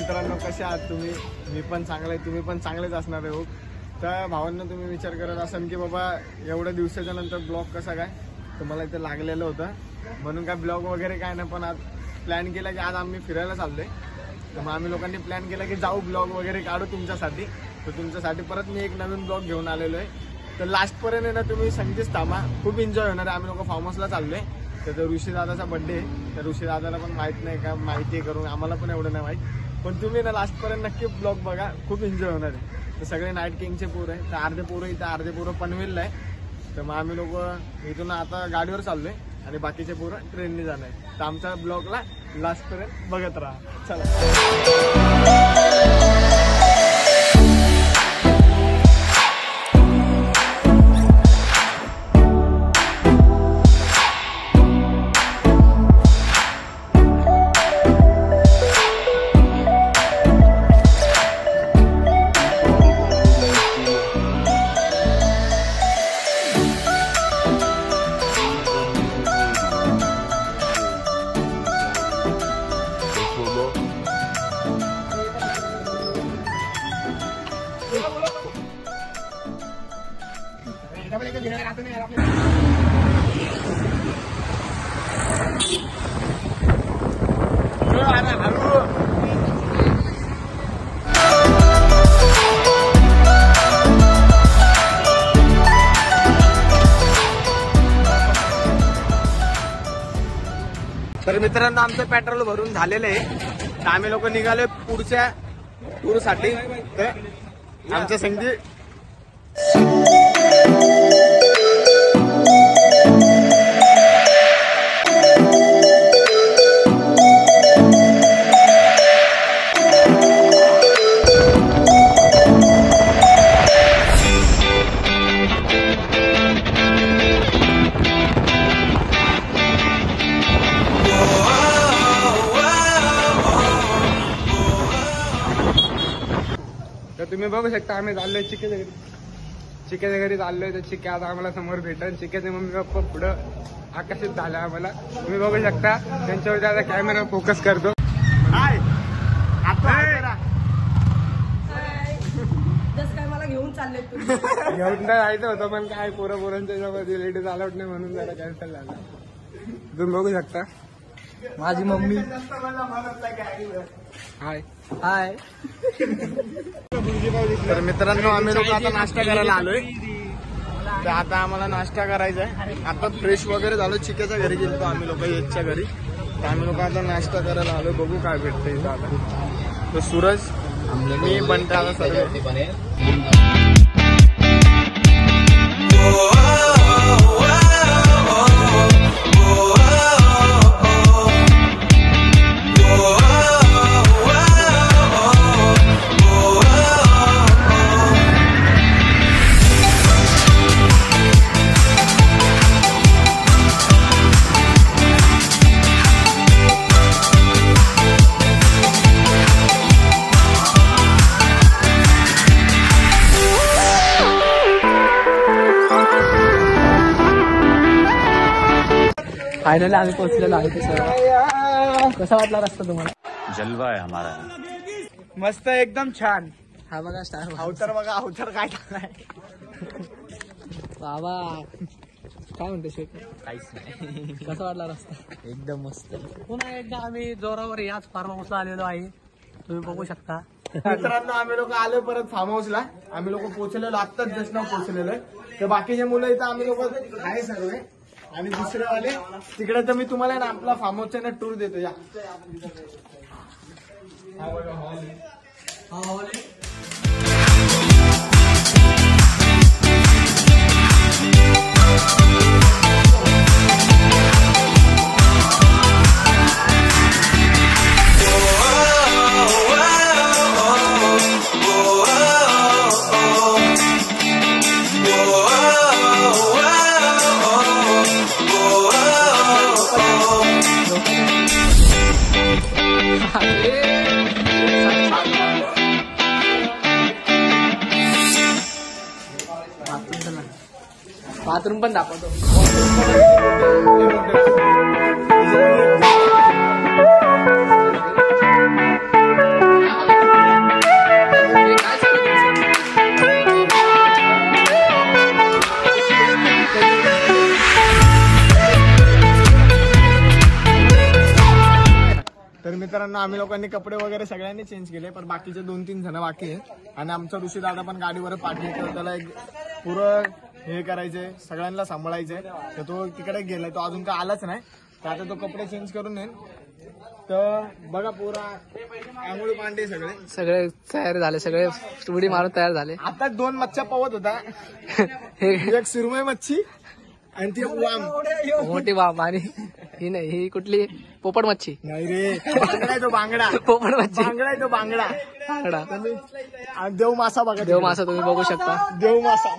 मित्रांनो, कसे आहात तुम्ही? मी पण चांगले, तुम्ही पण चांगलेच असणार आहे. हो तर भावांना तुम्ही विचार करत असाल की बाबा एवढ्या दिवसाच्या नंतर ब्लॉग कसा काय, तर मला इथे लागलेलं होतं म्हणून काय ब्लॉग वगैरे काय नाही. पण आज प्लॅन केला की आज आम्ही फिरायला चाललोय. तर मग आम्ही लोकांनी प्लॅन केला की जाऊ ब्लॉग वगैरे काढू तुमच्यासाठी. तर तुमच्यासाठी परत मी एक नवीन ब्लॉग घेऊन आलेलो आहे. तर लास्टपर्यंत ना तुम्ही संगीत थांबा, खूप एन्जॉय होणार आहे. आम्ही लोक फार्म हाऊसला चाललोय. तर ऋषी दादाचा बड्डे आहे. तर ऋषी दादाला पण माहीत नाही का, माहिती करून आम्हाला पण एवढं नाही माहीत. पण तुम्ही ना लास्टपर्यंत नक्की ब्लॉग बघा, खूप एन्जॉय होणार आहे. तर सगळे नाईट किंगचे पोरं आहे. तर अर्धे पोरं इथं, अर्धे पोरं पनवेलला आहे. तर मग आम्ही लोक इथून आता गाडीवर चाललोय आणि बाकीचे पोरं ट्रेनने जाणार आहे. तर आमच्या ब्लॉगला लास्टपर्यंत बघत राहा. चला. तर मित्रांनो, आमचं पेट्रोल भरून झालेलं आहे. तर आम्ही लोक निघालोय पुढच्या टूरसाठी. तर आमचं संगीत तुम्ही बघू शकता. आम्ही चाललोय चिक्याच्या घरी. चिक्याच्या घरी चाललोय. तर चिक्या आता आम्हाला समोर भेटल. चिक्याचे मम्मी पप्पा पुढं आकर्षित झालं आम्हाला. तुम्ही बघू शकता. त्यांच्यावरती आता कॅमेरा फोकस करतो. हाय, काय मला घेऊन चालले घेऊन तर जायचं होतं, पण काय पोरांच्या सोबत लेडीज अलाउड नाही म्हणून जरा कॅन्सल झाला. तुम्ही बघू शकता माझी मम्मी. हाय हाय. तर मित्रांनो, आम्ही लोक आता नाश्ता करायला आलोय. तर आता आम्हाला नाश्ता करायचा आहे. आता फ्रेश वगैरे झालो. चिक्याच्या घरी गेलो आम्ही लोक, येतच्या घरी. तर आम्ही लोक आता नाश्ता करायला आलोय. बघू काय भेटतं इथं आता. तर सूरज, मी बनते आता सर्व. फायनली आम्ही पोहोचलेलो आहे. कसा वाटला रस्ता तुम्हाला? जलवा आहे हमारा. मस्त, एकदम छान. हा बघा स्टार. अवतार बघा, अवतार काय काय बाबा काय म्हणते शेख? काहीच नाही. कसा वाटला रस्ता? एकदम मस्त. पुन्हा एकदा आम्ही जोरावर याच फार्म हाऊसला आलेलो आहे. तुम्ही बघू शकता. मित्रांनो, आम्ही लोक आलो परत फार्म हाऊसला. आम्ही लोक पोहोचलेलो, आत्ताच जस्ट नाव पोहोचलेलो आहे. तर बाकीचे मुलं इथं आम्ही लोक आहे सर्व. आणि दुसरेवाले तिकडे. तर मी तुम्हाला ना आपला फार्म हाऊसचा ना टूर देतो. या बाथरूम पण दाखवतो. मित्रांनो आम्ही लोकांनी कपडे वगैरे सगळ्यांनी चेंज केले, पण बाकीचे 2-3 जण बाकी आहे. आणि आमचा ऋषी दादा पण गाडीवर पाठी येतो, त्याला एक पुरं हे करायचंय, सगळ्यांना सांभाळायचंय. तर तो तिकडे गेलाय, तो अजून काय आलाच नाही. तर आता तो कपडे चेंज करून येईल. तर बघा पुरा आंघोळी पांडे सगळे तयार झाले, सगळे उडी मारून तयार झाले. आता 2 मच्छ्या पवत होता, एक सुरमई मच्छी आणि ती वाम मोठी वाम, आणि ही नाही, ही कुठली पोपट मच्छी नाही रे, बांगडा आहे तो, बांगडा पोपट मच्छी, बांगडा आहे तो, बांगडा. देव मासा बघा, देव मासा तुम्ही बघू शकता. देव मासा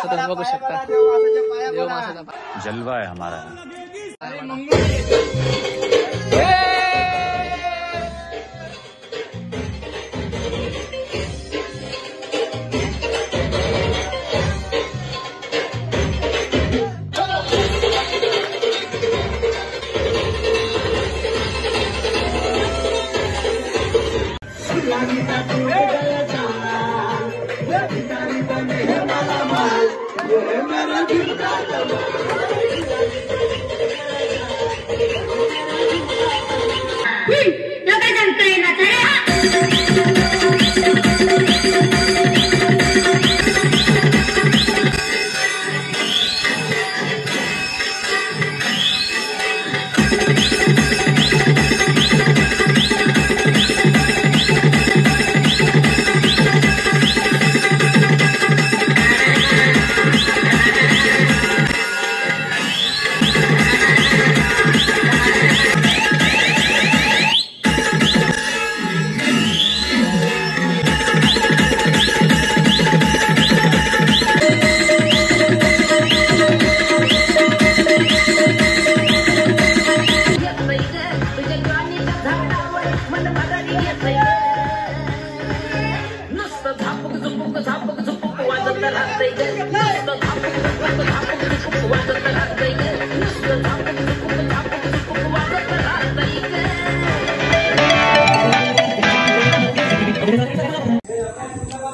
तुम्ही बघू शकता. देव मासा जलवा है हमारा.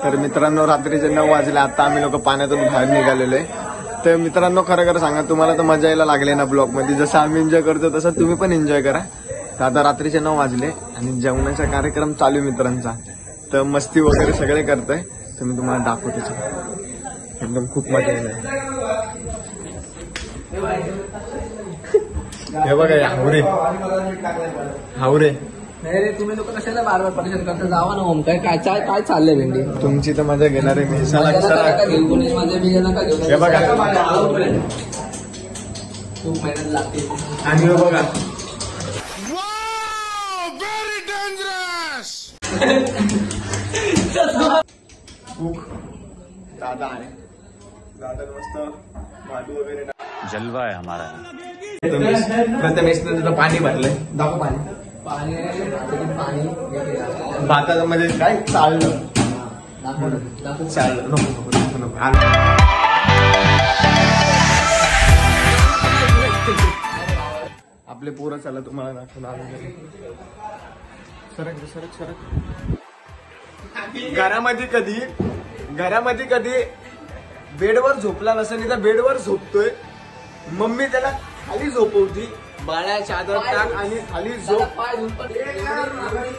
तर मित्रांनो रात्रीचे 9 वाजले, आता आम्ही लोक पाण्यातून बाहेर निघालेलो आहे. तर मित्रांनो खरं खरं सांगा, तुम्हाला तर मजा यायला लागली ना ब्लॉग मध्ये, जसं आम्ही एन्जॉय करतो तसं तुम्ही पण एन्जॉय करा. तर आता रात्रीचे 9 वाजले आणि जेवणाचा कार्यक्रम चालू मित्रांचा. तर मस्ती वगैरे सगळे करतोय, तर मी तुम्हाला दाखवतो. एकदम खूप मजा येईल. हे बघा हावरे हावरे. नाही रे, तुम्ही लोक कशाला बार परेशान करता, जावा ना ओम. काय काय चाललंय भेंडी, तुमची तर मजा घेणार आहे मी. हे बघा खूप मेहनत लागते. आणि हे बघा दादा आहे, दादा मस्त भांडू वगैरे. जलवा है हमारा. प्रथमेश तुझं पाणी भरलंय, दाखव पाणी. भाताचं म्हणजे काय चाललं, चाललं नको. आपले पोरं चला तुम्हाला दाखवून. सरक. घरामध्ये कधी बेडवर झोपला नसेल, तर बेडवर झोपतोय. मम्मी त्याला खाली झोपवती, बाळ्या चादर टाक आणि खाली झोप.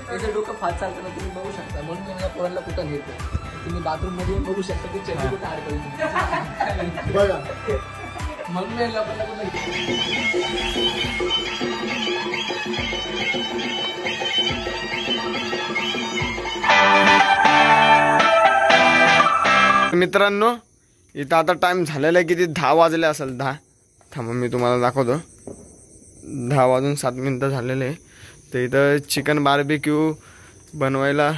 त्याचं डोकं फाट चालतं ना, तुम्ही बघू शकता. म्हणून मी पोरांना कुठं घेतो. तुम्ही बाथरूम मध्ये बघू शकता की चेंडू कुठं अडकवली बघा. म्हणून मी लोकांना कुठं मित्रांनो इथं आता टाइम झालेला आहे, किती 10 वाजले असेल. 10 थांबा मी तुम्हाला दाखवतो. 10 वाजून 7 मिनिटं झालेले आहे. तर इथं चिकन बार्बेक्यू बनवायला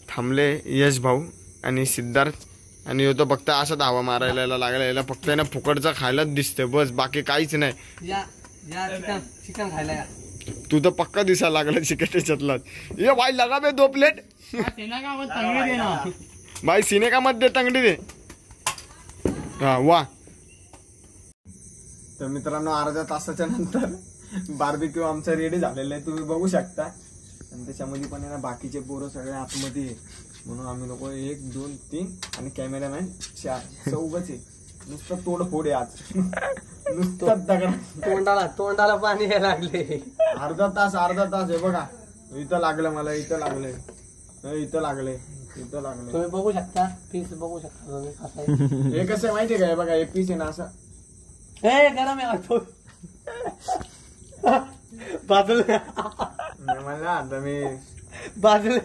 थांबले यश भाऊ आणि सिद्धार्थ. आणि तो फक्त असा धावा मारायला लागला. याला फक्त ना फुकटचा खायलाच दिसते बस, बाकी काहीच नाही. चिकन खायला या. तू तर पक्का दिसायला लागला चिकन त्याच्यातलाच. ये भाई लगा बे 2 प्लेट. भाई सीने का मध्ये तंगडी दे. हा वा. तर मित्रांनो अर्ध्या तासाच्या नंतर बार्बेक्यू आमचा रेडी झालेला आहे, तुम्ही बघू शकता. आणि त्याच्यामध्ये पण आहे ना बाकीचे पोरं सगळे आतमध्ये आहे. म्हणून आम्ही लोक 1 2 3 आणि कॅमेरामॅन 4 चौघच आहे. नुसतं तोडफोड आहे आज. नुसतं दगड. तोंडाला पाणी यायला लागले. अर्धा तास हे बघा इथं लागलं मला, इथं लागलंय, इथं लागलंय, इथं लागलंय. तुम्ही बघू शकता, पीस बघू शकता तुम्ही कसं आहे. हे कसं आहे माहितीये काय, बघा एक पीस आहे ना असं गरम आहे वाटतो. बाजूला मला आता मी बाजूला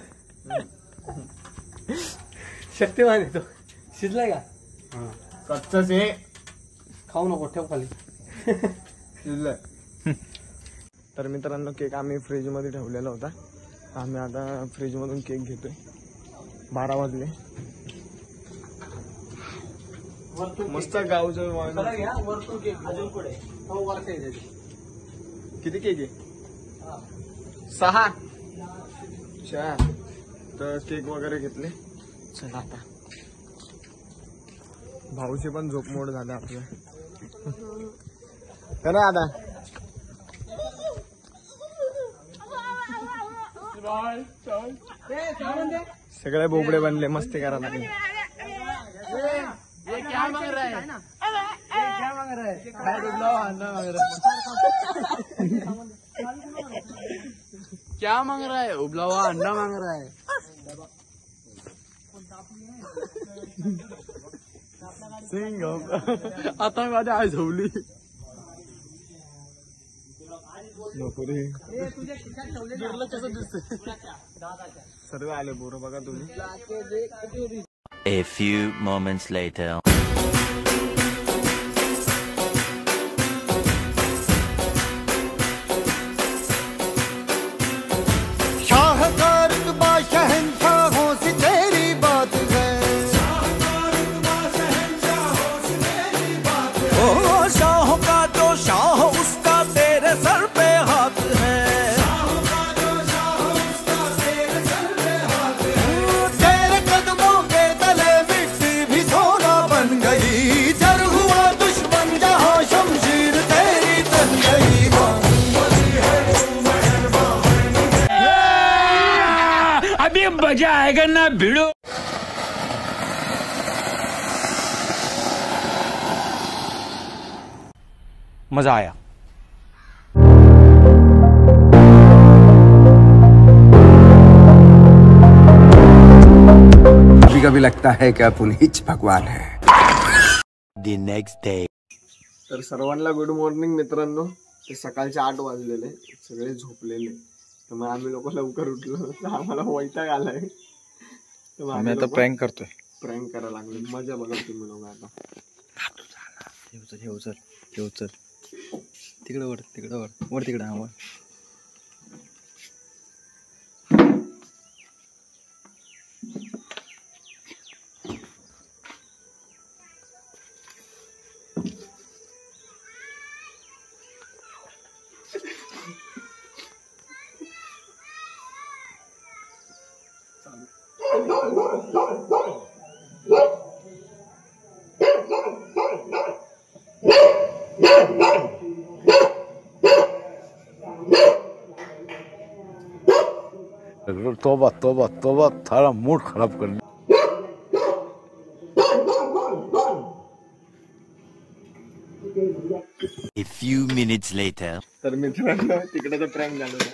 शक्तिमान येतो. शिजलाय का? कच्चच आहे, खाऊ नको, ठेव खाली. शिजलंय. तर मित्रांनो केक आम्ही फ्रीज मध्ये ठेवलेला होता. आम्ही आता फ्रीज मधून केक घेतोय. 12 वाजले. मस्त गावचं वरतून केक अजून पुढे किती केक आहे? 6. तर केक वगैरे घेतले. चला आता भाऊची पण झोप मोड झाले आपल्या. तर आता सगळे बोबडे बनले, मस्ती करा लागले. क्या मांग रहा है? क्या मांग रहा है? क्या मांग रहा है? उबला हुआ अंडा मांग रहा है. आता माझी आई झोपली. सर्व आले बोर बघा तुम्ही. A few moments later. शाहकार शहंशाहों से तेरी बात है. ओ शाह का जो शाह उसका तेरे सर पे हाथ है. तेरे कदमों के तले मिट्टी भी सोना बन गई. जर हुआ दुश्मन जहाँ शमशीर तेरी तन गई. अभी मजा आएगा ना भिड़ो. मजा आया. कभी कभी लगता है कि पुनीत भगवान है. The next day. तर सर्वांना गुड मॉर्निंग मित्रांनो. ते सकाळचे 8 वाजलेले, सगळे झोपलेले. तर मग आम्ही लोक लवकर उठलो. तर आम्हाला वैताग आलाय. तर आम्ही आता प्रँक करतोय. प्रँक करायला लागलो. मजा बघा तुम्ही लोक आता. हे उचल तिकडे वर तिकडे हा वर. तोबा तोबा तोबा, थारा मूड खराब कर. A few minutes later. तर मित्रांनो तिकडे तर प्रँक झालेला.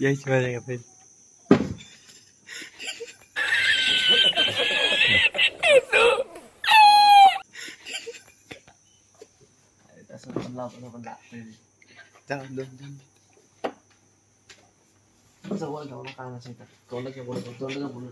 यायची माझ्या का पहिले. जवळ जाऊ नका कानाच्या इथं. तोंडाच्या बोलू.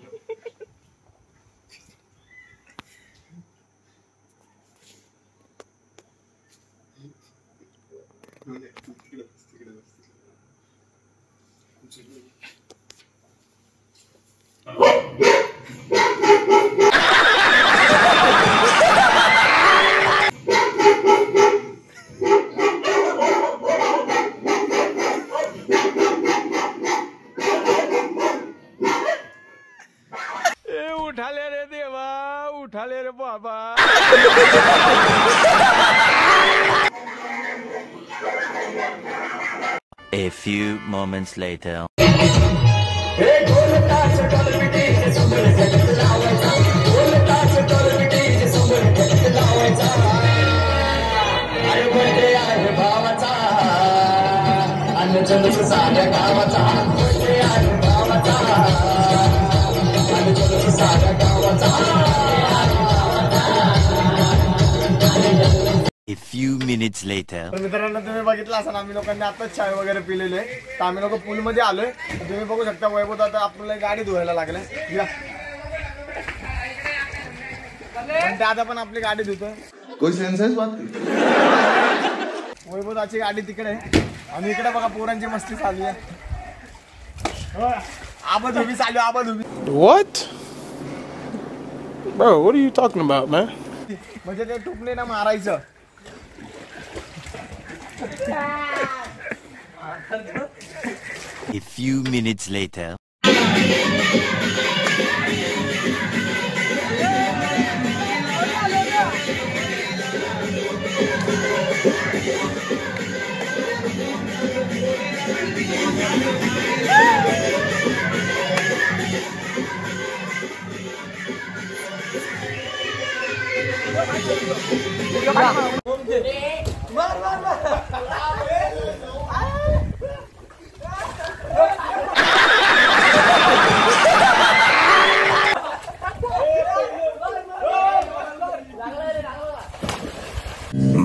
उठाले रे देवा, उठाले रे बाबा. A few moments later. I minutes later. तर मित्रांनो तुम्ही बघितलं असं आम्ही लोकांनी आताच चाय वगैरे पिलेले तर आम्ही लोक पूल मध्ये आलोय तुम्ही बघू शकता वैभव आता आपल्याला गाडी धुवायला लागले पण दादा पण आपली गाडी धुतोय कोई सेन्स बात वैभवची गाडी तिकडे आणि इकडे बघा पोरांची मस्ती चालू आहे आबा धुबी चालू आबा धुबी What? Bro, what are you talking about, man? म्हणजे ते टुपले ना मारायचं A few minutes later.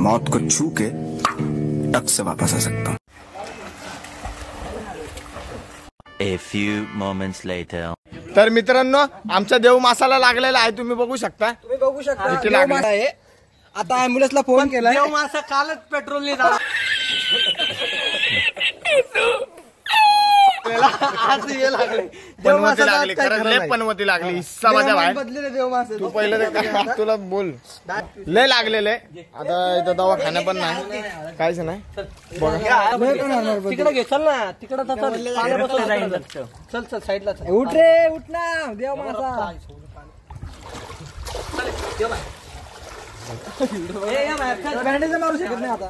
मौत को छू के टक से वापस आ सकता हूँ। A few moments later. तर मित्रांनो आमचा देव मासाला लागलेला आहे तुम्ही बघू शकता इथे लागला आहे आता ॲम्ब्युलन्सला फोन केलाय मासा कालच पेट्रोलने झाला आज हे लागले पनवती लागली खरंच लय पनवती लागली हिस्सा माझ्या बाहेर बदलेले देव मासे तू पहिले ते तुला बोल लय लागलेले आता इथं दवाखाना पण नाही काहीच नाही तिकडे घे चल ना तिकडे चल चल साईडला उठ रे उठ ना देव मासा बँडेज मारू शकत नाही आता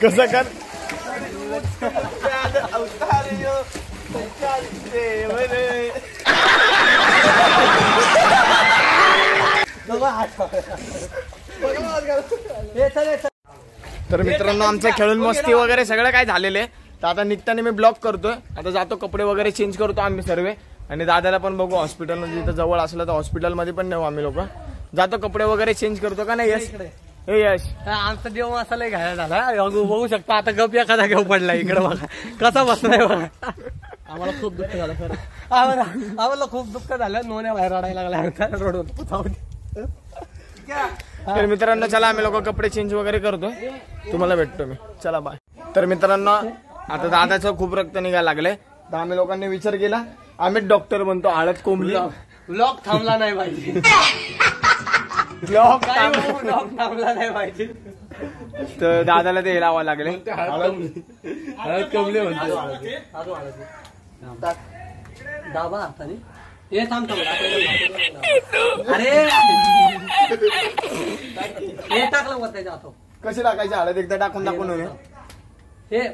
कसं कर तर मित्रांनो आमचं खेळून मस्ती वगैरे सगळं काय झालेलं आहे तर आता निघताना मी ब्लॉक करतोय आता जातो कपडे वगैरे चेंज करतो आम्ही सर्व आणि दादाला पण बघू हॉस्पिटलमध्ये जिथं जवळ असलं तर हॉस्पिटलमध्ये पण नेऊ आम्ही लोक जातो कपडे वगैरे चेंज करतो का नाही यश हे यश आमचा देव मासाला घ्यायला झाला बघू शकता आता गप एखादा घेऊ पडला इकडे बघा कसा बसलाय बघा आम्हाला खूप दुःख झालं खरं आम्हाला खूप दुःख झालं नोन्या बाहेर रडायला लागला रोडवर तर मित्रांनो चला आम्ही लोक कपडे चेंज वगैरे करतो तुम्हाला भेटतो मी चला बाय तर मित्रांनो आता दादाचं खूप रक्त निघायला लागलंय तर आम्ही लोकांनी विचार केला आम्ही डॉक्टर बनतो हळद कोंबली ब्लॉक थांबला नाही पाहिजे ब्लॉक थांबला नाही पाहिजे तर दादाला ते लावावं लागले हळद कमले म्हणते दाबा हाताने हे थांब अरे हे टाकलं वर त्याच्या हातो कशी टाकायची हळद एकदा टाकून दाखवून होईल हे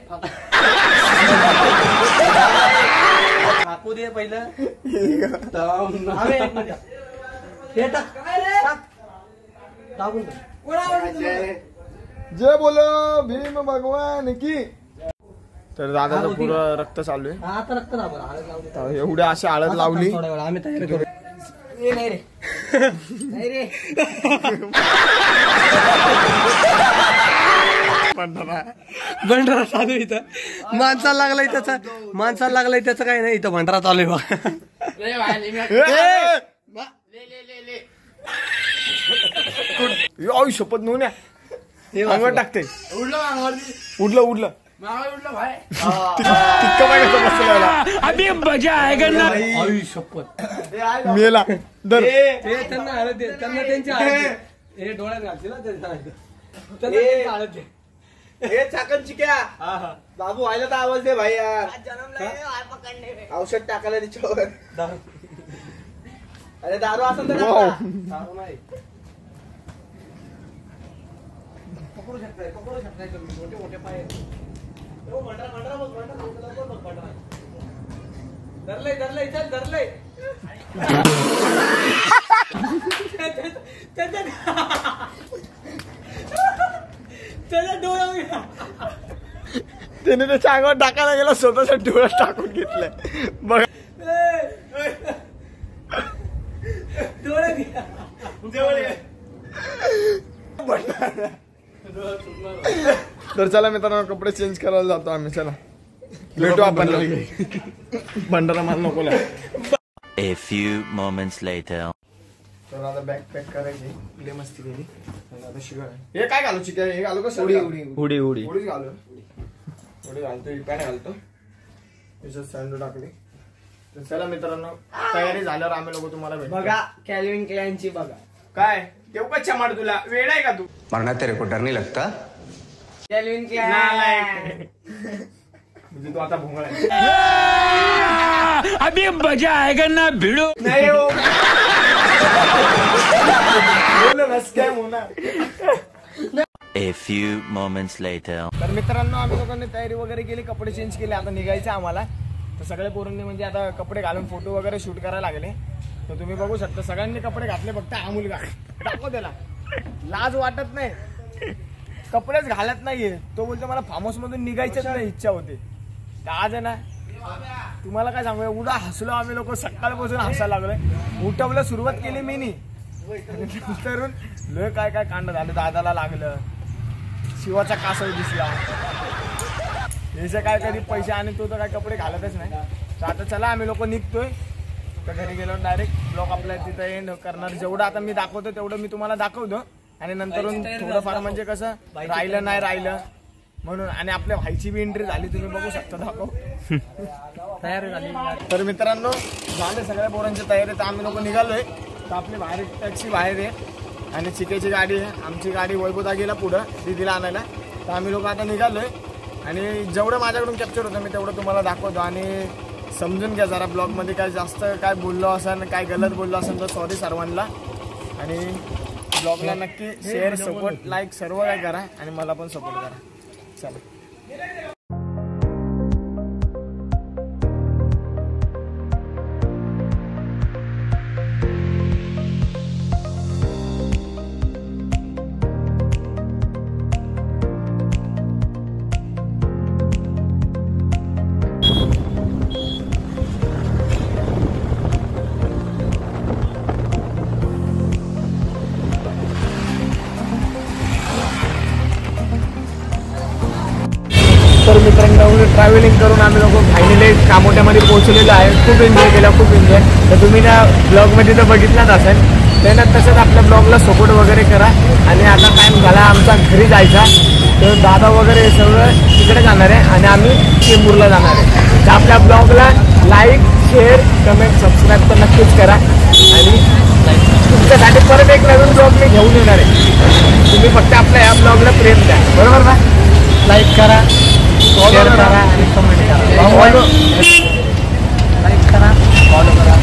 टाकू दे पहिलं हे टाक टाकून जय बोलो भीम भगवान की तर दादाचं पुरं रक्त चालू आहे आता रक्त दाबा हळद लावली एवढ्या अशी हळद लावली थोड्या वेळा आम्ही तयारी करू नाही रे नाही रे भंडारा चालू इथं माणसाला लागलाय त्याचं काही नाही इथं भंडारा चालू आहे शपथ नोन्या अंगावर टाकते उडलं अभी मजा आएगा ना शपथ मेला दर त्यांना हळद दे त्यांना त्यांची हळद दे हे डोळ्यात घालतील त्यांना हळद दे हे चाकन चिक्या बाबू व्हायला तर आवाज दे भाई यार औषध टाकायला तिच्यावर अरे दारू असेल तर दारू नाही पकडू शकताय मोठे पाय धरलंय चल धरलंय त्याच्या डोळ्या त्याने त्याच्या अंगावर टाकायला गेला स्वतःच्या डोळ्यात टाकून घेतलंय बघा डोळ्या तर चला मित्रांनो कपडे चेंज करायला जातो आम्ही. चला भेटू आपण. भंडारा मला नको. A few moments later. तर आता बॅग पॅक करायची. लय मस्ती केली. आता शिवाय हे काय घालू चिक्या? हे घालू का? उडीच घालू. उडी घालतो. ही पॅन्ट घालतो. त्याच्यात सँडो टाकली. तर चला मित्रांनो तयारी झाल्यावर आम्ही लोक तुम्हाला भेटू. बघा कॅल्विन क्लाइनची बघा. काय तेव का चमाड तुला वेळ आहे का तू? मरना तेरे को डर नहीं लगता? कॅल्विन क्लाइन म्हणजे तू आता भोंगळा आहे. अभी मजा आएगा ना भिड़ो. नाही हो. स्कॅम होणार. A few moments later. तर मित्रांनो आम्ही लोकांनी तयारी वगैरे केली. कपडे चेंज केले. आता निघायचं आम्हाला. तर सगळ्या पोरांनी म्हणजे आता कपडे घालून फोटो वगैरे शूट करायला लागले. तर तुम्ही बघू शकता सगळ्यांनी कपडे घातले. फक्त हा मुलगा टाको त्याला लाज वाटत नाही. कपडेच घालत नाहीये. तो बोलतो मला फार्म हाऊस मधून निघायचीच नाही इच्छा होते. तर आज आहे ना तुम्हाला काय सांगू एवढा हसलो आम्ही लोक. सकाळपासून हसायला लागलोय. उठवलं सुरुवात केली मी नी. नंतरून लय काय काय कांड झालं. दादाला लागलं. शिवाचा कासव दिसला. याचे काय कधी पैसे आणि तो तर काय कपडे घालतच नाही. तर आता चला आम्ही लोक निघतोय. तर घरी गेलो डायरेक्ट ब्लॉग आपल्या तिथं एंड करणार. जेवढं आता मी दाखवतो तेवढं मी तुम्हाला दाखवतो. आणि नंतरून थोडंफार म्हणजे कसं राहिलं नाही राहिलं म्हणून. आणि आपल्या भाईची बी एंट्री झाली. तुम्ही बघू शकता. दाखव तयारी झाली. तर मित्रांनो झाले सगळ्या पोरांची तयारी. तर आम्ही लोक निघालोय. तर आपली बाहेर टॅक्सी बाहेर आहे. आणि चिकेची गाडी आहे. आमची गाडी वैभवता गेला पुढं दीदीला आणायला. तर आम्ही लोक आता निघालोय. आणि जेवढं माझ्याकडून कॅप्चर होतं मी तेवढं तुम्हाला दाखवतो. आणि समजून घ्या जरा ब्लॉगमध्ये काय जास्त काय बोललो असेल काय गलत बोललो असेल तर सॉरी सर्वांना. आणि ब्लॉगला नक्की शेअर सपोर्ट लाईक सर्व काय करा. आणि मला पण सपोर्ट करा. चला तर मित्रांनो ट्रॅव्हलिंग करून आम्ही लोक फायनली कामोट्यामध्ये पोहोचलेलो आहे. खूप एन्जॉय केला. खूप एन्जॉय. तर तुम्ही त्या ब्लॉगमध्ये तर बघितलाच असेल. त्यानंतर तसंच आपल्या ब्लॉगला सपोर्ट वगैरे करा. आणि आता टाईम झाला आमचा घरी जायचा. तर दादा वगैरे सगळं तिकडे जाणार आहे. आणि आम्ही चेंबूरला जाणार आहे. तर आपल्या ब्लॉगला लाईक शेअर कमेंट सबस्क्राईब तर नक्कीच करा. आणि तुमच्यासाठी परत एक नवीन ब्लॉग मी घेऊन येणार आहे. तुम्ही फक्त आपल्या या ब्लॉगला प्रेम द्या. बरोबर ना? लाईक करा शेअर करा आणि कमेंट करा. लाईक करा फॉलो करा.